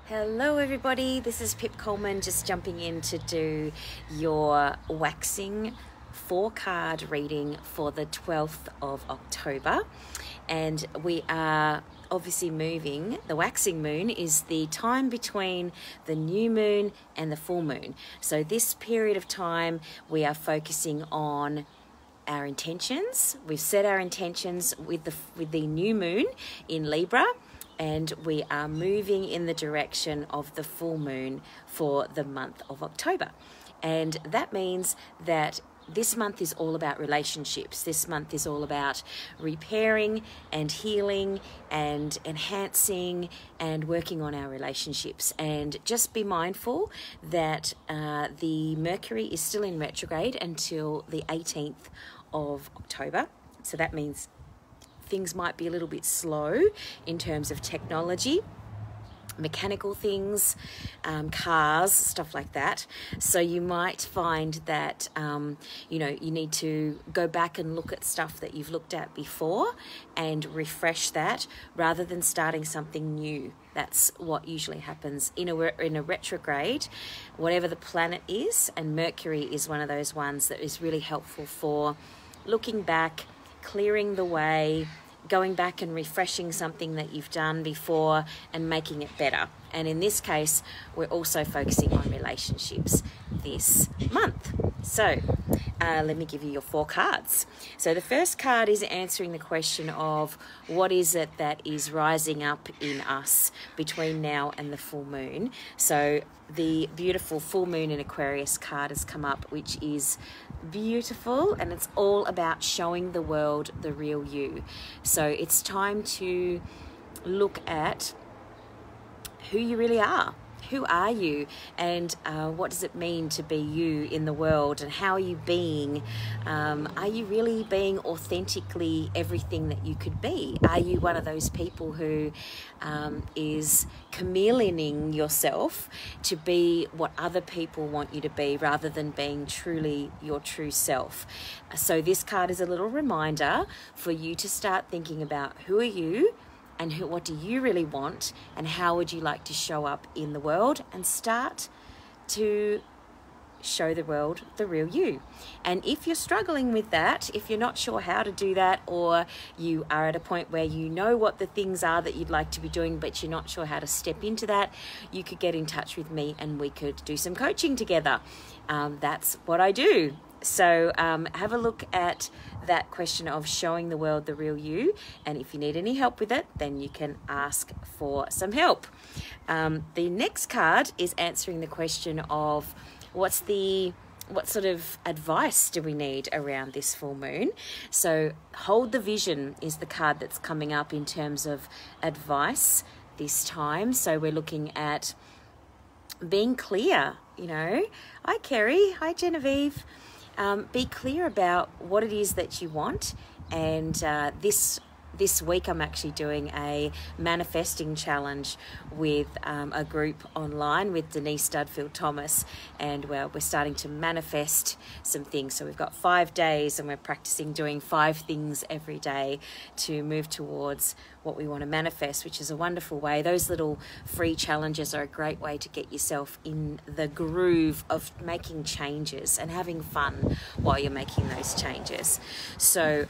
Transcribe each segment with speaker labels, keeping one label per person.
Speaker 1: Hello everybody, this is Pip Coleman just jumping in to do your waxing 4-card reading for the 12th of October. And we are obviously moving. The waxing moon is the time between the new moon and the full moon. So this period of time we are focusing on our intentions. We've set our intentions with the new moon in Libra, and we are moving in the direction of the full moon for the month of October. And that means that this month is all about relationships. This month is all about repairing and healing and enhancing and working on our relationships. And just be mindful that the Mercury is still in retrograde until the 18th of October. So that means things might be a little bit slow in terms of technology, mechanical things, cars, stuff like that. So you might find that, you need to go back and look at stuff that you've looked at before and refresh that rather than starting something new. That's what usually happens in a retrograde, whatever the planet is, and Mercury is one of those ones that is really helpful for looking back, clearing the way, going back and refreshing something that you've done before and making it better. And in this case, we're also focusing on relationships this month. So let me give you your 4 cards. So the first card is answering the question of what is it that is rising up in us between now and the full moon. So the beautiful full moon in Aquarius card has come up, which is beautiful, and it's all about showing the world the real you. So it's time to look at who you really are. Who are you, and what does it mean to be you in the world, and how are you being? Are you really being authentically everything that you could be? Are you one of those people who is chameleoning yourself to be what other people want you to be rather than being truly your true self? So this card is a little reminder for you to start thinking about who are you, and what do you really want, and how would you like to show up in the world, and start to show the world the real you. And if you're struggling with that, if you're not sure how to do that, or you are at a point where you know what the things are that you'd like to be doing but you're not sure how to step into that, you could get in touch with me and we could do some coaching together. That's what I do. So have a look at that question of showing the world the real you, and if you need any help with it, then you can ask for some help. The next card is answering the question of what sort of advice do we need around this full moon. So hold the vision is the card that's coming up in terms of advice this time. So we're looking at being clear, Hi Kerry, hi Genevieve. Be clear about what it is that you want, and this week I'm actually doing a manifesting challenge with a group online with Denise Studfield Thomas, and we're starting to manifest some things. So we've got 5 days and we're practicing doing 5 things every day to move towards what we want to manifest, which is a wonderful way. Those little free challenges are a great way to get yourself in the groove of making changes and having fun while you're making those changes. So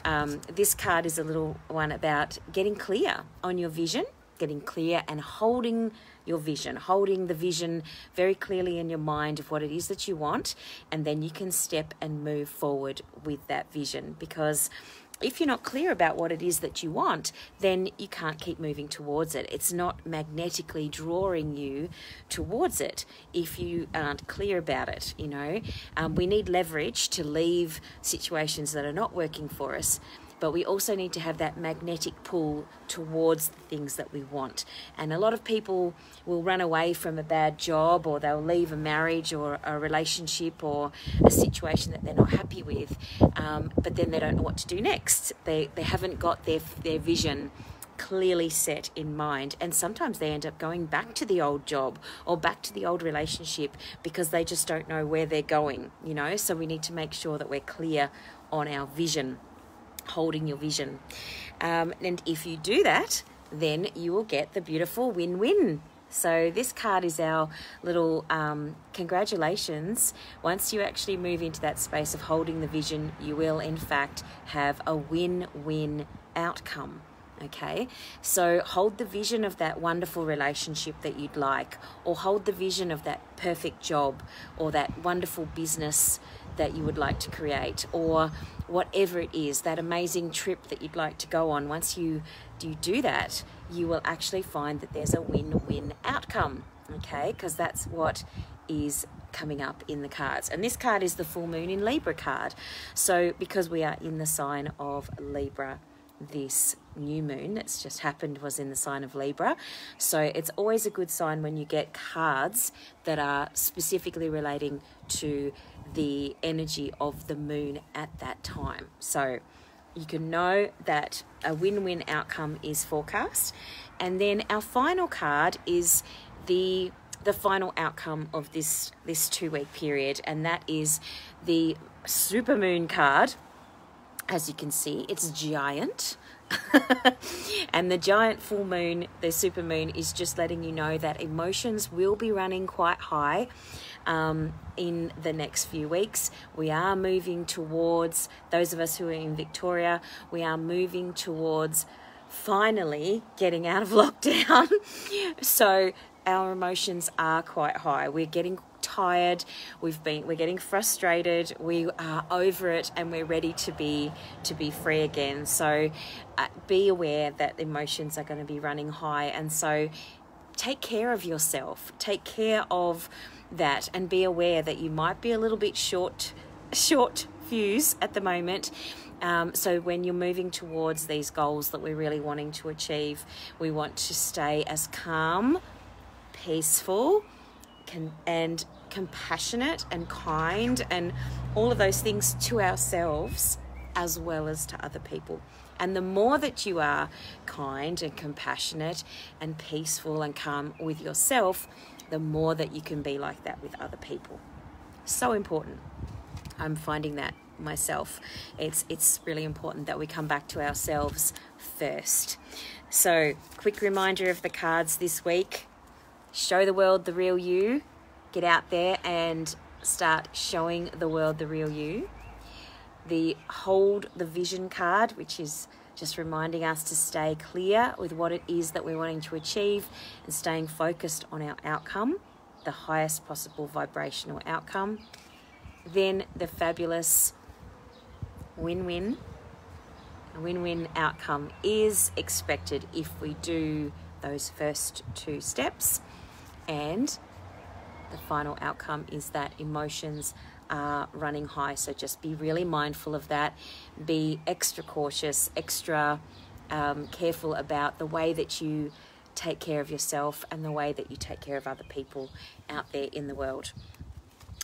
Speaker 1: this card is a little one about getting clear on your vision, getting clear and holding your vision, holding the vision very clearly in your mind of what it is that you want, and then you can step and move forward with that vision. Because if you're not clear about what it is that you want, then you can't keep moving towards it. It's not magnetically drawing you towards it if you aren't clear about it, We need leverage to leave situations that are not working for us, but we also need to have that magnetic pull towards the things that we want. And a lot of people will run away from a bad job, or they'll leave a marriage or a relationship or a situation that they're not happy with, but then they don't know what to do next. They haven't got their vision clearly set in mind, and sometimes they end up going back to the old job or back to the old relationship because they just don't know where they're going, So we need to make sure that we're clear on our vision, holding your vision. And if you do that, then you will get the beautiful win-win So this card is our little congratulations. Once you actually move into that space of holding the vision, you will in fact have a win-win outcome. Okay, so hold the vision of that wonderful relationship that you'd like, or hold the vision of that perfect job or that wonderful business that you would like to create, or whatever it is, that amazing trip that you'd like to go on. Once you do that, you will actually find that there's a win-win outcome, okay, because that's what is coming up in the cards. And this card is the full moon in Libra card. So because we are in the sign of Libra, this new moon that's just happened was in the sign of Libra. So it's always a good sign when you get cards that are specifically relating to the energy of the moon at that time. So you can know that a win-win outcome is forecast. And then our final card is the final outcome of this 2-week period, and that is the supermoon card. As you can see, it's giant. And the giant full moon, the super moon, is just letting you know that emotions will be running quite high in the next few weeks. We are moving towards, those of us who are in Victoria, we are moving towards finally getting out of lockdown. So our emotions are quite high. We're getting tired, we're getting frustrated, we are over it, and we're ready to be free again. So be aware that emotions are going to be running high, and so take care of yourself, take care of that, and be aware that you might be a little bit short fuse at the moment. So when you're moving towards these goals that we're really wanting to achieve, we want to stay as calm, peaceful, and compassionate and kind, and all of those things to ourselves as well as to other people. And the more that you are kind and compassionate and peaceful and calm with yourself, the more that you can be like that with other people. So important. I'm finding that myself. It's really important that we come back to ourselves first. So, quick reminder of the cards this week. Show the world the real you. Get out there and start showing the world the real you. The hold the vision card, which is just reminding us to stay clear with what it is that we're wanting to achieve and staying focused on our outcome, the highest possible vibrational outcome. Then the fabulous win-win. A win-win outcome is expected if we do those first 2 steps. And the final outcome is that emotions are running high. So just be really mindful of that. Be extra cautious, extra careful about the way that you take care of yourself and the way that you take care of other people out there in the world.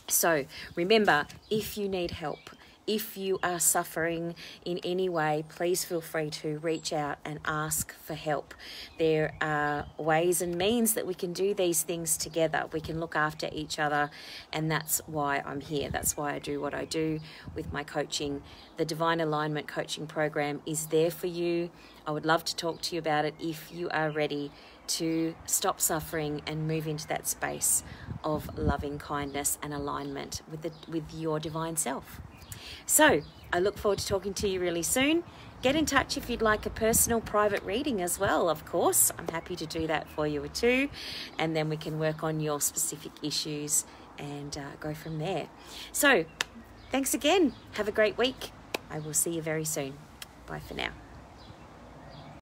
Speaker 1: So remember, if you need help, if you are suffering in any way, please feel free to reach out and ask for help. There are ways and means that we can do these things together. We can look after each other, and that's why I'm here. That's why I do what I do with my coaching. The Divine Alignment Coaching Program is there for you. I would love to talk to you about it if you are ready to stop suffering and move into that space of loving kindness and alignment with your divine self. So I look forward to talking to you really soon. Get in touch if you'd like a personal private reading as well, of course. I'm happy to do that for you too. And then we can work on your specific issues and go from there. So thanks again. Have a great week. I will see you very soon. Bye for now.